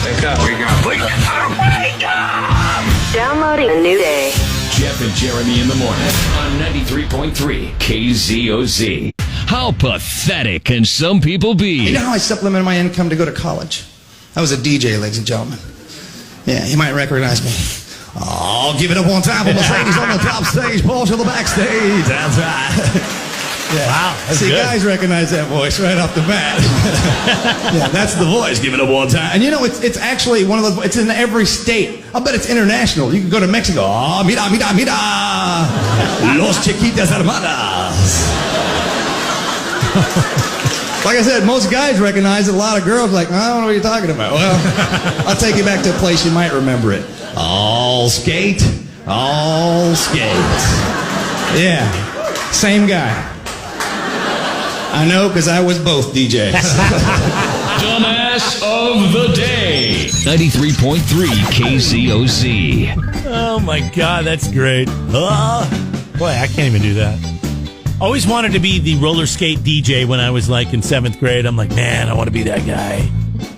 Wake up. Wake up. Wake up. Wake up. Downloading a new day. Jeff and Jeremy in the morning on 93.3 KZOZ. How pathetic can some people be? You know how I supplemented my income to go to college? I was a DJ, ladies and gentlemen. Yeah, you might recognize me. Oh, give it up one time for Mercedes on the top stage, Porsche on the backstage. That's right. Yeah. Wow, that's See, good. guys recognize that voice right off the bat. Yeah, that's the voice. Give it up one time. And you know, it's actually one of those. It's in every state. I bet it's international. You can go to Mexico. Oh, mira, mira, mira, los chiquitas hermanas. Like I said, most guys recognize it. A lot of girls are like, I don't know what you're talking about. Well, I'll take you back to a place you might remember it. All skate, all skate. Yeah, same guy. I know, because I was both DJs. Dumbass of the day. 93.3 KZOZ. Oh, my God, that's great. Boy, I can't even do that. Always wanted to be the roller skate DJ when I was, like, in 7th grade. I'm like, man, I want to be that guy. I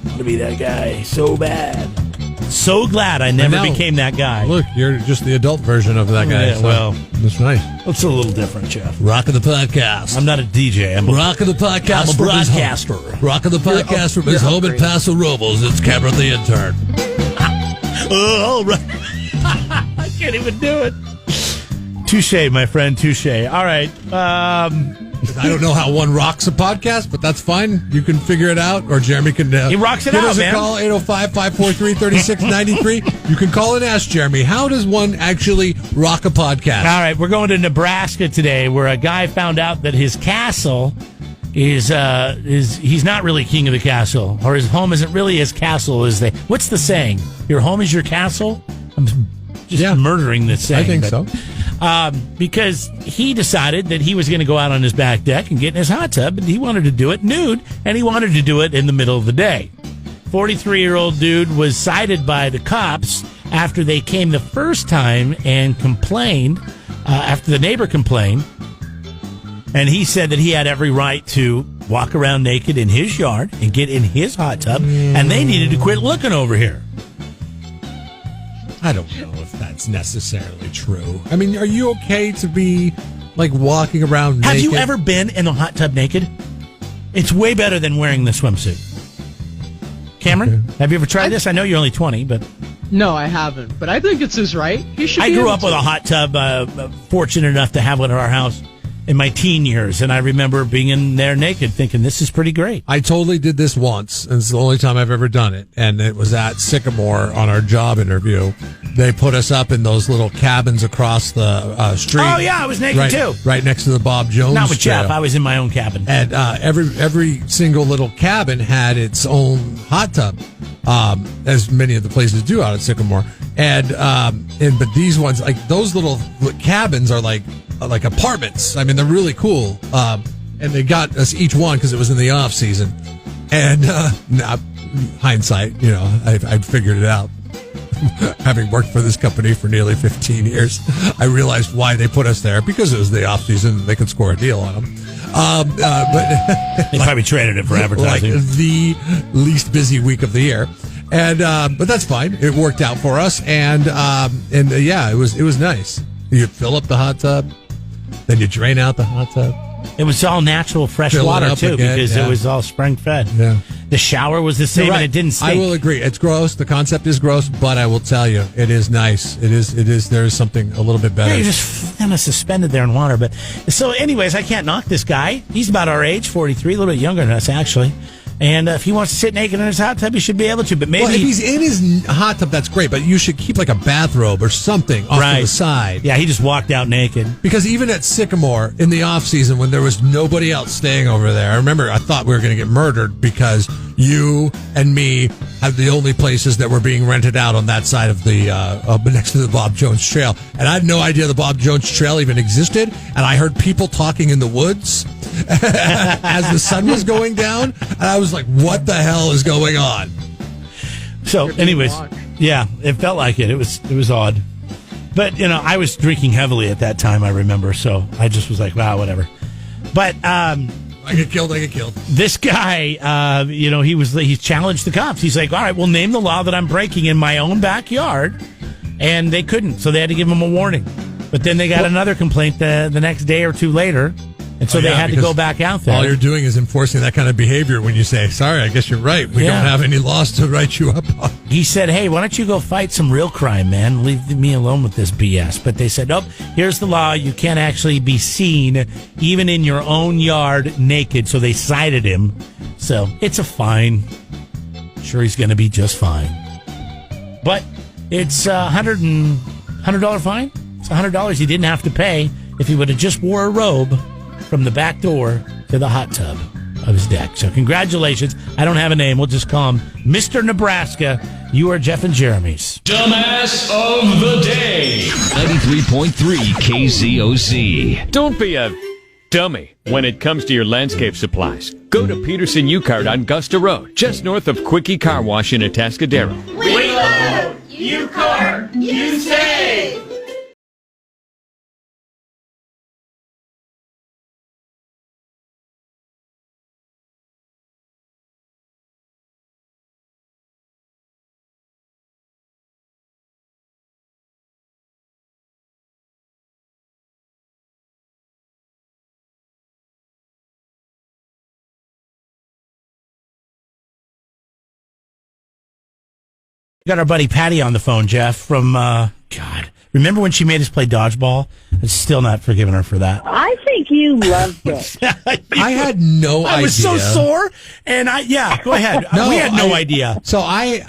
want to be that guy so bad. So glad I never became that guy. Look, you're just the adult version of that guy. Yeah, so well, that's nice. It's a little different, Jeff. Rocking the podcast. I'm not a DJ. I'm Rocking the podcast. I'm a broadcaster. Rocking the podcast from his home in Paso Robles. It's Cameron the intern. Oh, right. I can't even do it. Touche, my friend. Touche. All right. I don't know how one rocks a podcast, but that's fine. You can figure it out, or Jeremy can. He rocks it give out, us a man. call, 805-543-3693. You can call and ask Jeremy, how does one actually rock a podcast? All right, we're going to Nebraska today, where a guy found out that his castle is he's not really king of the castle, or his home isn't really his castle. What's the saying? Your home is your castle? I'm just murdering this saying. I think so. Because he decided that he was going to go out on his back deck and get in his hot tub, and he wanted to do it nude, and he wanted to do it in the middle of the day. 43-year-old dude was cited by the cops after they came the first time and complained, after the neighbor complained, and he said that he had every right to walk around naked in his yard and get in his hot tub, and they needed to quit looking over here. I don't know if that's necessarily true. I mean, are you okay to be, like, walking around naked? Have you ever been in a hot tub naked? It's way better than wearing the swimsuit. Cameron, have you ever tried this? I know you're only 20, but... No, I haven't. But I think it's his right. He should. I grew up with a hot tub, fortunate enough to have one at our house in my teen years, and I remember being in there naked thinking, this is pretty great. I totally did this once, and it's the only time I've ever done it, and it was at Sycamore on our job interview. They put us up in those little cabins across the street. Oh, yeah, I was naked, too. Right next to the Bob Jones Not with trail. Jeff, I was in my own cabin. And every single little cabin had its own hot tub, as many of the places do out at Sycamore. But these ones, like those little cabins, are like apartments. I mean, they're really cool. And they got us each one because it was in the off season. And now, hindsight, I figured it out. Having worked for this company for nearly 15 years, I realized why they put us there, because it was the off season. They could score a deal on them. But they probably traded it for advertising. Like the least busy week of the year. And but that's fine. It worked out for us, and it was nice. You fill up the hot tub, then you drain out the hot tub. It was all natural fresh Fill it water up too, again, because it was all spring fed. Yeah. The shower was the same, and it didn't stink. I will agree. It's gross. The concept is gross, but I will tell you, it is nice. It is. There is something a little bit better. Yeah, you're just kind of suspended there in water. But so, anyways, I can't knock this guy. He's about our age, 43, a little bit younger than us, actually. And if he wants to sit naked in his hot tub, he should be able to. But maybe if he's in his hot tub, that's great. But you should keep like a bathrobe or something off to the side. Yeah, he just walked out naked. Because even at Sycamore in the off season, when there was nobody else staying over there, I remember I thought we were going to get murdered because you and me had the only places that were being rented out on that side of the next to the Bob Jones Trail, and I had no idea the Bob Jones Trail even existed. And I heard people talking in the woods as the sun was going down, and I was like, what the hell is going on? So anyways, yeah, it felt like it. It was odd. But, I was drinking heavily at that time, I remember. So I just was like, wow, whatever. But I get killed. This guy, he challenged the cops. He's like, all right, well, name the law that I'm breaking in my own backyard. And they couldn't, so they had to give him a warning. But then they got another complaint the next day or two later, and so they had to go back out there. All you're doing is enforcing that kind of behavior when you say, sorry, I guess you're right. We don't have any laws to write you up on. He said, hey, why don't you go fight some real crime, man? Leave me alone with this BS. But they said, nope, here's the law. You can't actually be seen, even in your own yard, naked. So they cited him. So it's a fine. Sure, he's going to be just fine. But it's a $100 fine. It's $100 he didn't have to pay if he would have just wore a robe from the back door to the hot tub of his deck. So congratulations. I don't have a name. We'll just call him Mr. Nebraska. You are Jeff and Jeremy's Dumbass of the Day. 93.3 KZOZ. Don't be a dummy when it comes to your landscape supplies. Go to Peterson U-Cart on Gusta Road, just north of Quickie Car Wash in Atascadero. We load, you cart, you save. We got our buddy Patty on the phone, Jeff, from, God. Remember when she made us play dodgeball? I'm still not forgiving her for that. I think you loved it. I had no idea. I was so sore, and go ahead. We had no idea. So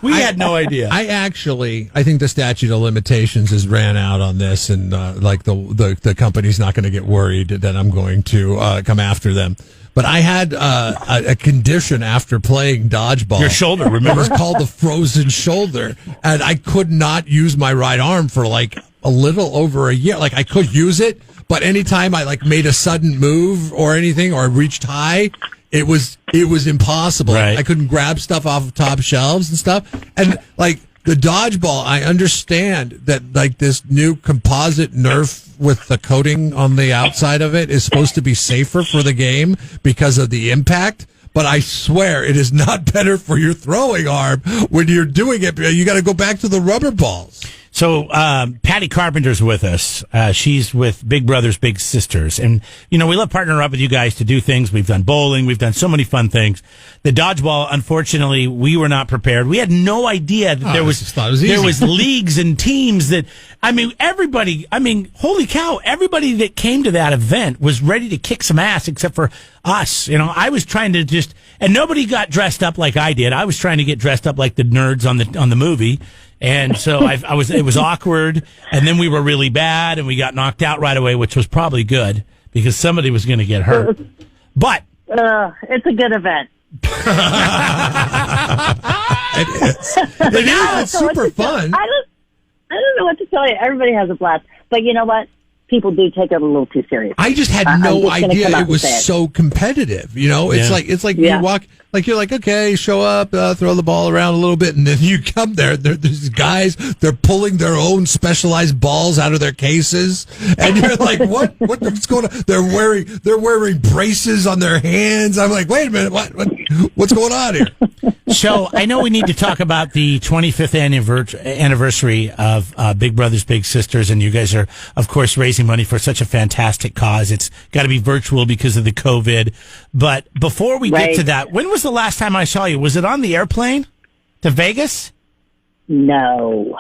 we had no idea. I think the statute of limitations has ran out on this, and the company's not going to get worried that I'm going to come after them. But I had a condition after playing dodgeball. Your shoulder, remember? It was called the frozen shoulder. And I could not use my right arm for like a little over a year. Like I could use it, but anytime I like made a sudden move or anything or reached high, it was impossible. Right. I couldn't grab stuff off of top shelves and stuff. And like the dodgeball, I understand that like this new composite Nerf with the coating on the outside of it is supposed to be safer for the game because of the impact. But I swear it is not better for your throwing arm when you're doing it. You got to go back to the rubber balls. So, Patty Carpenter's with us. She's with Big Brothers Big Sisters. And, we love partnering up with you guys to do things. We've done bowling. We've done so many fun things. The dodgeball, unfortunately, we were not prepared. We had no idea that there was leagues and teams that, holy cow, everybody that came to that event was ready to kick some ass except for us. I was trying to and nobody got dressed up like I did. I was trying to get dressed up like the nerds on the movie. And so it was awkward, and then we were really bad, and we got knocked out right away, which was probably good because somebody was going to get hurt. But it's a good event. It's super fun. I don't know what to tell you. Everybody has a blast, but you know what? People do take it a little too serious. I just had no idea it was so competitive. It's like you walk, like you're like, okay, show up, throw the ball around a little bit, and then you come there. There's guys, they're pulling their own specialized balls out of their cases, and you're like, what's going on? They're wearing braces on their hands. I'm like, wait a minute, what's going on here? So I know we need to talk about the 25th anniversary of Big Brothers Big Sisters, and you guys are, of course, raising money for such a fantastic cause. It's got to be virtual because of the COVID. But before we get to that, when was the last time I saw you? Was it on the airplane to Vegas? No.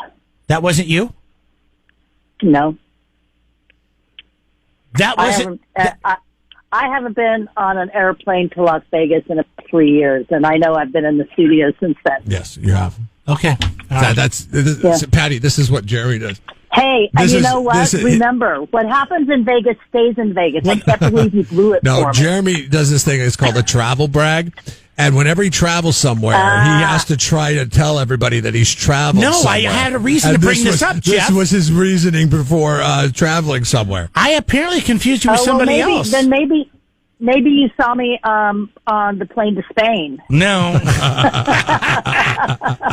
That wasn't you? No. That wasn't... I haven't been on an airplane to Las Vegas in 3 years, and I know I've been in the studio since then. Yes, you have. Okay. Patty, this is what Jerry does. Hey, and you know what? Remember, what happens in Vegas stays in Vegas. I can't believe you blew it for me. Jeremy does this thing. It's called a travel brag. And whenever he travels somewhere, he has to try to tell everybody that he's traveled somewhere. I had a reason to bring this up, Jeff. This was his reasoning before traveling somewhere. I apparently confused you with somebody else. Then maybe you saw me on the plane to Spain. No.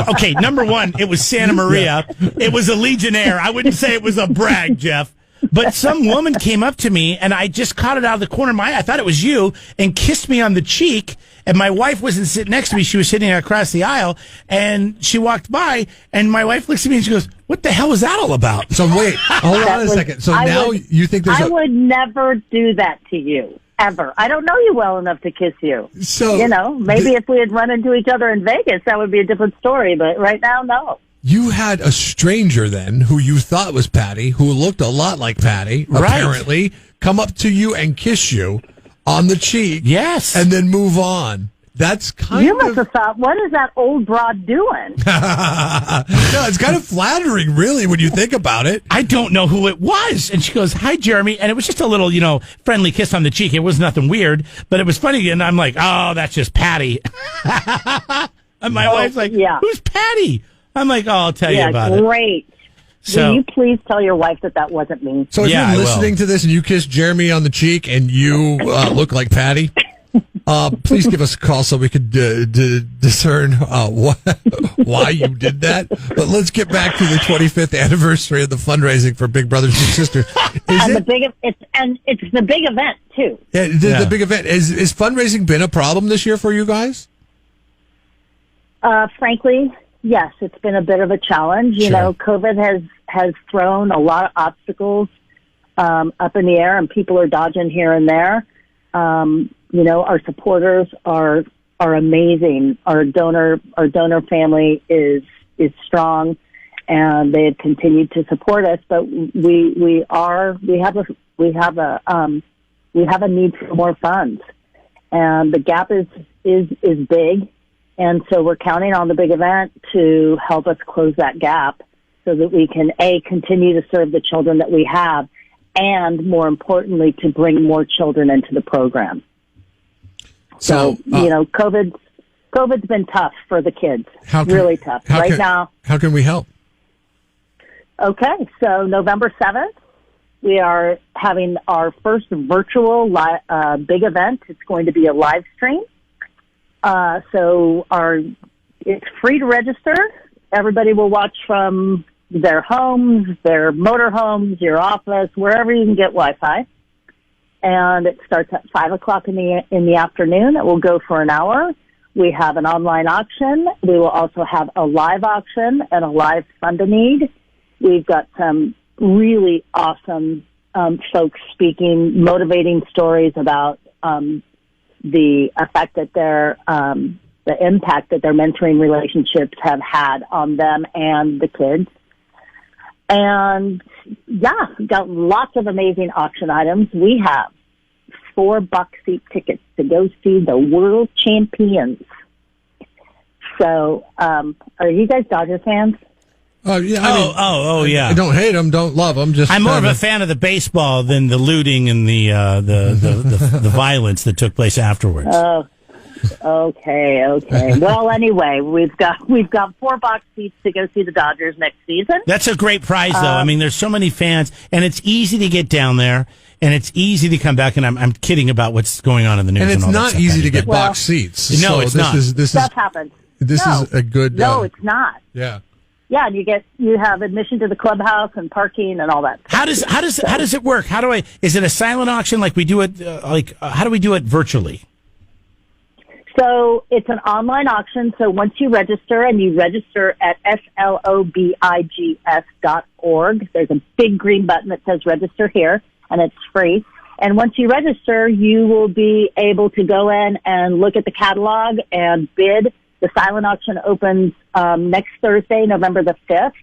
Okay, number one, it was Santa Maria. It was a Legionnaire. I wouldn't say it was a brag, Jeff. But some woman came up to me, and I just caught it out of the corner of my eye. I thought it was you, and kissed me on the cheek. And my wife wasn't sitting next to me. She was sitting across the aisle, and she walked by, and my wife looks at me and she goes, "What the hell was that all about?" So wait, hold on a second. So you think there's I would never do that to you. Ever. I don't know you well enough to kiss you. So maybe if we had run into each other in Vegas, that would be a different story. But right now, no. You had a stranger then who you thought was Patty, who looked a lot like Patty, apparently, come up to you and kiss you on the cheek. Yes. And then move on. That's kind You must have thought, what is that old broad doing? No, it's kind of flattering, really, when you think about it. I don't know who it was. And she goes, "Hi, Jeremy." And it was just a little, friendly kiss on the cheek. It was nothing weird, but it was funny. And I'm like, "Oh, that's just Patty." And my wife's like, "Who's Patty?" I'm like, "Oh, I'll tell you about it." Great. So, will you please tell your wife that wasn't me? So if you're listening to this and you kiss Jeremy on the cheek and you look like Patty, please give us a call so we could discern why you did that. But let's get back to the 25th anniversary of the fundraising for Big Brothers Big Sisters. It's the big event too. Yeah, the big event is fundraising been a problem this year for you guys? Frankly, yes, it's been a bit of a challenge. You know, COVID has thrown a lot of obstacles up in the air, and people are dodging here and there. Our supporters are amazing. Our donor family is strong, and they have continued to support us. But we have a need for more funds, and the gap is big. And so we're counting on the big event to help us close that gap so that we can, continue to serve the children that we have, and more importantly, to bring more children into the program. So COVID's been tough for the kids. Really tough. Now. How can we help? Okay, so November 7th, we are having our first virtual big event. It's going to be a live stream. It's free to register. Everybody will watch from their homes, their motorhomes, your office, wherever you can get Wi-Fi. And it starts at 5:00 in the afternoon. It will go for an hour. We have an online auction. We will also have a live auction and a live fund-a-need. We've got some really awesome folks speaking, motivating stories about the effect that the impact that their mentoring relationships have had on them and the kids. And we've got lots of amazing auction items. We have 4 box seat tickets to go see the world champions. So, are you guys Dodger fans? Oh yeah. Yeah. I don't hate them, don't love them. I'm more of a fan of the baseball than the looting and the violence that took place afterwards. Oh, okay. Well, anyway, we've got 4 box seats to go see the Dodgers next season. That's a great prize, though. I mean, there's so many fans, and it's easy to get down there, and it's easy to come back. And I'm kidding about what's going on in the news. And it's all not that easy to get box seats. No, it's not. Stuff happens. This is a good. No, it's not. Yeah. Yeah, and you have admission to the clubhouse and parking and all that. How does it work? Is it a silent auction like we do it? How do we do it virtually? So it's an online auction. So once you register, and you register at slobigs.org, there's a big green button that says register here, and it's free. And once you register, you will be able to go in and look at the catalog and bid. The silent auction opens next Thursday, November the 5th.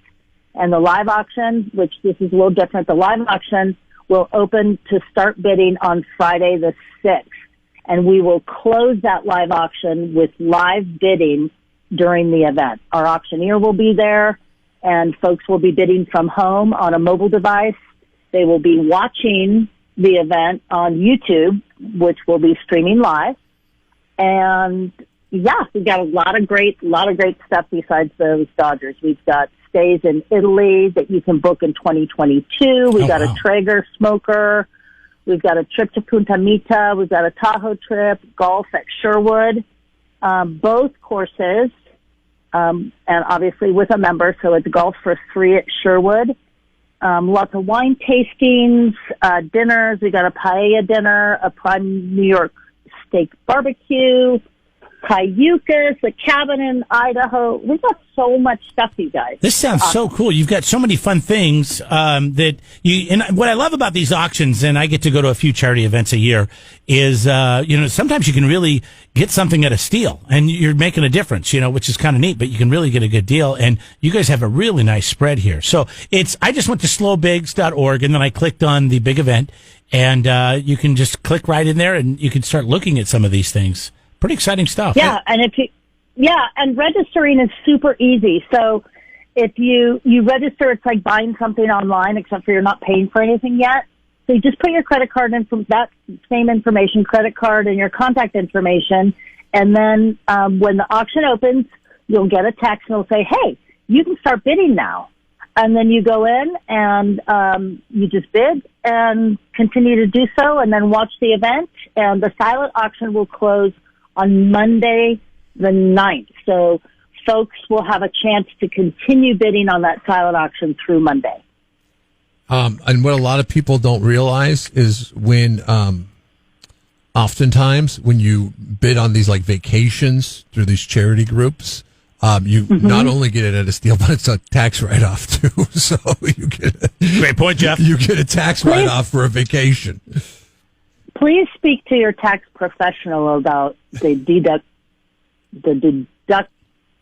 And the live auction, which this is a little different, the live auction will open to start bidding on Friday the 6th. And we will close that live auction with live bidding during the event. Our auctioneer will be there, and folks will be bidding from home on a mobile device. They will be watching the event on YouTube, which will be streaming live. And we've got a lot of great stuff besides those Dodgers. We've got stays in Italy that you can book in 2022. We've got a Traeger smoker. We've got a trip to Punta Mita. We've got a Tahoe trip, golf at Sherwood. Both courses, and obviously with a member, so it's golf for free at Sherwood. lots of wine tastings, dinners. We got a paella dinner, a prime New York steak barbecue, cayucas, a cabin in Idaho. We've got so much stuff, you guys. This sounds so cool. You've got so many fun things that you. And what I love about these auctions, and I get to go to a few charity events a year, is sometimes you can really get something at a steal, and you're making a difference. Which is kind of neat. But you can really get a good deal, and you guys have a really nice spread here. So I just went to slowbigs.org, and then I clicked on the big event, and you can just click right in there, and you can start looking at some of these things. Pretty exciting stuff. Yeah, and registering is super easy. So if you register, it's like buying something online, except for you're not paying for anything yet. So you just put your credit card in from that same information, credit card, and your contact information. And then when the auction opens, you'll get a text and it'll say, hey, you can start bidding now. And then you go in and you just bid and continue to do so, and then watch the event. And the silent auction will close on Monday the 9th. So folks will have a chance to continue bidding on that silent auction through Monday. And what a lot of people don't realize is when, oftentimes when you bid on these like vacations through these charity groups, you not only get it at a steal, but it's a tax write-off too. So you get Great point, Jeff. You get a tax write-off for a vacation. Please speak to your tax professional about the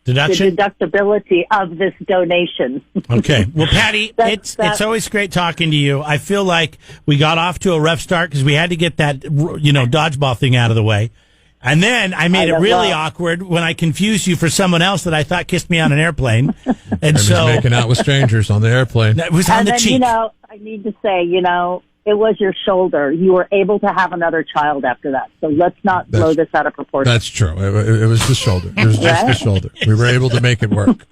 deductibility of this donation. Okay. Well, Patty, it's always great talking to you. I feel like we got off to a rough start because we had to get that dodgeball thing out of the way. And then I made it really awkward when I confused you for someone else that I thought kissed me on an airplane. And so making out with strangers on the airplane. It was on the cheek. I need to say, it was your shoulder. You were able to have another child after that. So let's not blow this out of proportion. That's true. It was the shoulder. It was just the shoulder. We were able to make it work.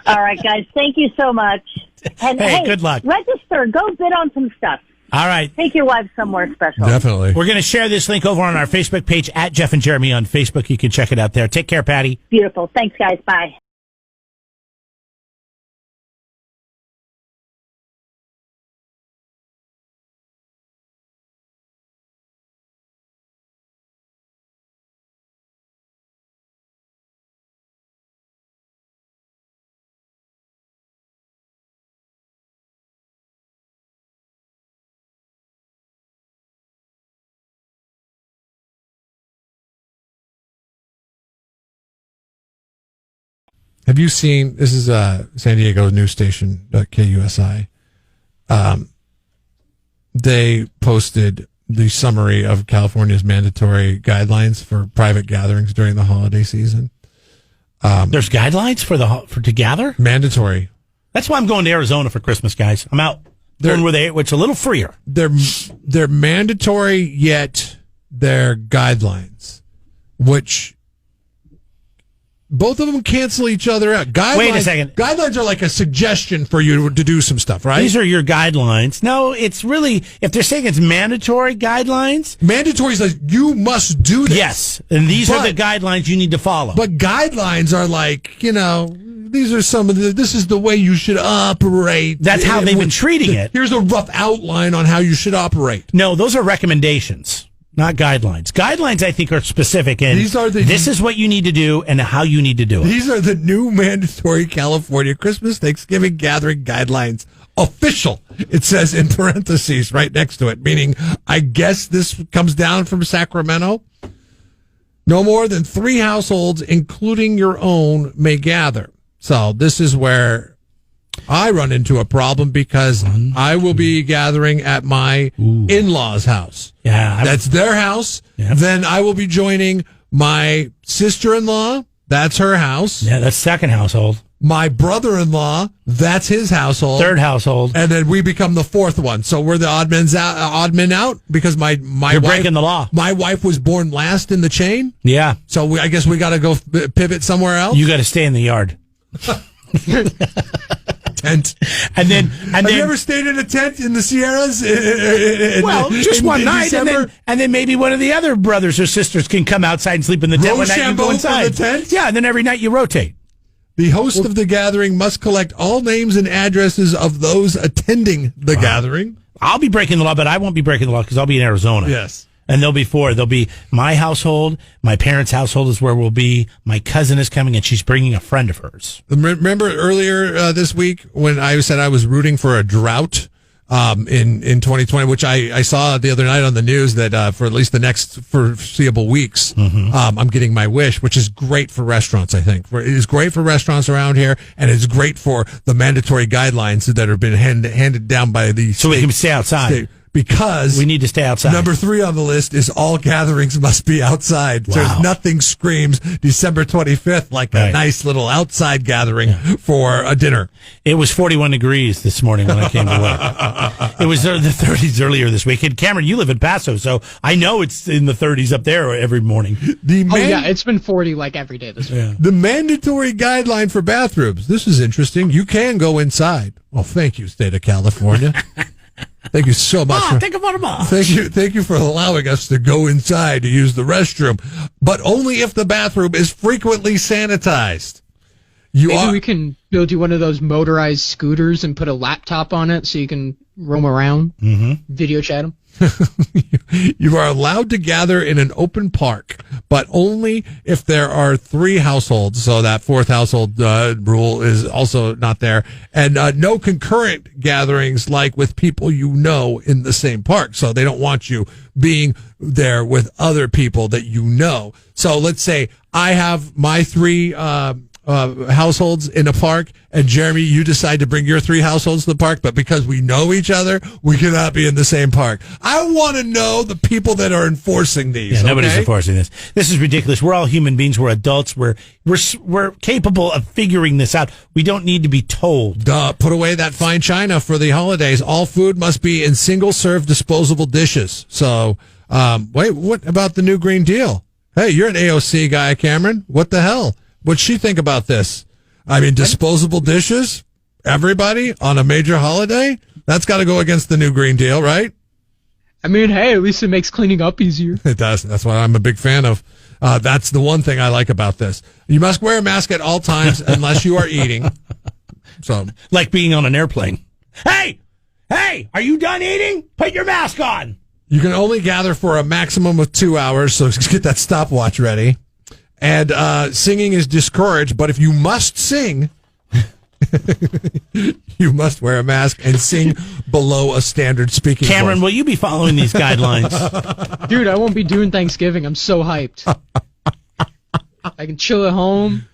All right, guys. Thank you so much. And hey, good luck. Register. Go bid on some stuff. All right. Take your wife somewhere special. Definitely. We're going to share this link over on our Facebook page at Jeff and Jeremy on Facebook. You can check it out there. Take care, Patty. Beautiful. Thanks, guys. Bye. Have you seen, this is San Diego news station, KUSI. They posted the summary of California's mandatory guidelines for private gatherings during the holiday season. There's guidelines to gather? Mandatory. That's why I'm going to Arizona for Christmas, guys. I'm out. Going where it's a little freer. They're mandatory, yet they're guidelines, which both of them cancel each other out. Wait a second. Guidelines are like a suggestion for you to do some stuff, right? These are your guidelines. No, it's really, if they're saying it's mandatory guidelines. Mandatory is like, you must do this. Yes. And these are the guidelines you need to follow. But guidelines are like, these are some of this is the way you should operate. That's how they've been treating it. Here's a rough outline on how you should operate. No, those are recommendations. Not guidelines. Guidelines, I think, are specific, and this is what you need to do and how you need to do it. These are the new mandatory California Christmas Thanksgiving gathering guidelines. Official, it says in parentheses right next to it, meaning I guess this comes down from Sacramento. No more than 3 households, including your own, may gather. So this is where I run into a problem because I will be gathering at my in-laws' house. Yeah. That's their house. Yep. Then I will be joining my sister-in-law. That's her house. Yeah, that's second household. My brother-in-law. That's his household. Third household. And then we become the fourth one. So we're the odd men out because my You're wife, breaking the law. My wife was born last in the chain. Yeah. So I guess we got to go pivot somewhere else. You got to stay in the yard. Tent. And then have you ever stayed in a tent in the Sierras? Just one night, and then maybe one of the other brothers or sisters can come outside and sleep in the tent one night and go inside. For the tent? Yeah, and then every night you rotate. The host of the gathering must collect all names and addresses of those attending the gathering. I'll be breaking the law, but I won't be breaking the law because I'll be in Arizona. Yes. And there'll be four. There'll be my household, my parents' household is where we'll be. My cousin is coming, and she's bringing a friend of hers. Remember earlier this week when I said I was rooting for a drought in 2020, which I saw the other night on the news that for at least the next foreseeable weeks, I'm getting my wish, which is great for restaurants, I think. It is great for restaurants around here, and it's great for the mandatory guidelines that have been handed down by the So we can stay outside. Because we need to stay outside. Number 3 on the list is all gatherings must be outside. Wow. There's nothing screams December 25th like a nice little outside gathering for a dinner. It was 41 degrees this morning when I came to work. It was the 30s earlier this week. And Cameron, you live in Paso, so I know it's in the 30s up there every morning. It's been 40 like every day this week. Yeah. The mandatory guideline for bathrooms. This is interesting. You can go inside. Well, thank you, state of California. Thank you so much. Think about them all. Thank you for allowing us to go inside to use the restroom, but only if the bathroom is frequently sanitized. Maybe we can build you one of those motorized scooters and put a laptop on it so you can roam around, video chat them. You are allowed to gather in an open park, but only if there are 3 households. So that 4th household rule is also not there. And no concurrent gatherings like with people you know in the same park. So they don't want you being there with other people that you know. So let's say I have my 3 households in a park, and Jeremy, you decide to bring your 3 households to the park, but because we know each other, we cannot be in the same park. I want to know the people that are enforcing these. Yeah, nobody's enforcing this. This is ridiculous. We're all human beings. We're adults. We're capable of figuring this out. We don't need to be told. Put away that fine china for the holidays. All food must be in single-serve disposable dishes. So, wait, what about the new Green Deal? Hey, you're an AOC guy, Cameron. What the hell? What'd she think about this? I mean, disposable dishes? Everybody on a major holiday? That's got to go against the new Green Deal, right? I mean, hey, at least it makes cleaning up easier. It does. That's what I'm a big fan of. That's the one thing I like about this. You must wear a mask at all times unless you are eating. So, like being on an airplane. Hey, are you done eating? Put your mask on. You can only gather for a maximum of 2 hours, so get that stopwatch ready. And singing is discouraged, but if you must sing, you must wear a mask and sing below a standard speaking Cameron, voice. will you be following these guidelines? Dude, I won't be doing Thanksgiving. I'm so hyped. I can chill at home.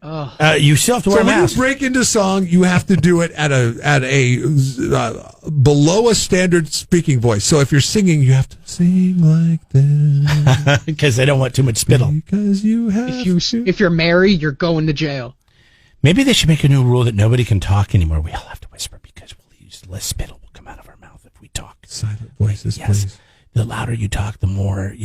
You still have to wear a when mask. you break into song, you have to do it at a below a standard speaking voice. So if you're singing, you have to sing like this Because they don't want too much spittle. because you have. If you're married, you're going to jail. Maybe they should make a new rule that nobody can talk anymore. We all have to whisper because we'll use less spittle will come out of our mouth if we talk. Silent voices, Yes. please. The louder you talk, the more,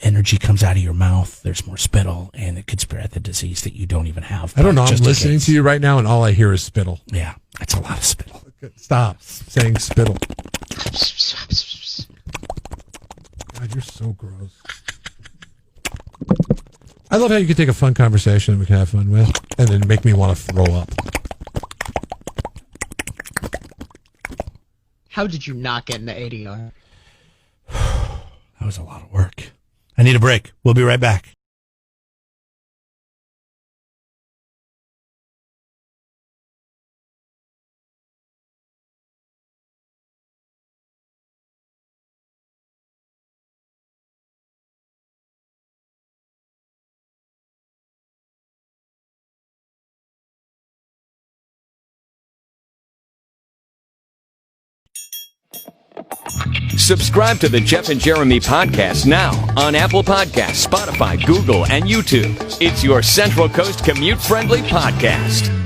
energy comes out of your mouth. There's more spittle, and it could spread the disease that you don't even have. I don't know. I'm just in listening case. to you right now, and all I hear is spittle. Yeah, that's a lot of spittle. Stop saying spittle. God, you're so gross. I love how you can take a fun conversation that we can have fun with, and then make me want to throw up. How did you not get in the ADR? That was a lot of work. I need a break. We'll be right back. Subscribe to the Jeff and Jeremy podcast now on Apple Podcasts, Spotify, Google, and YouTube. It's your Central Coast commute-friendly podcast.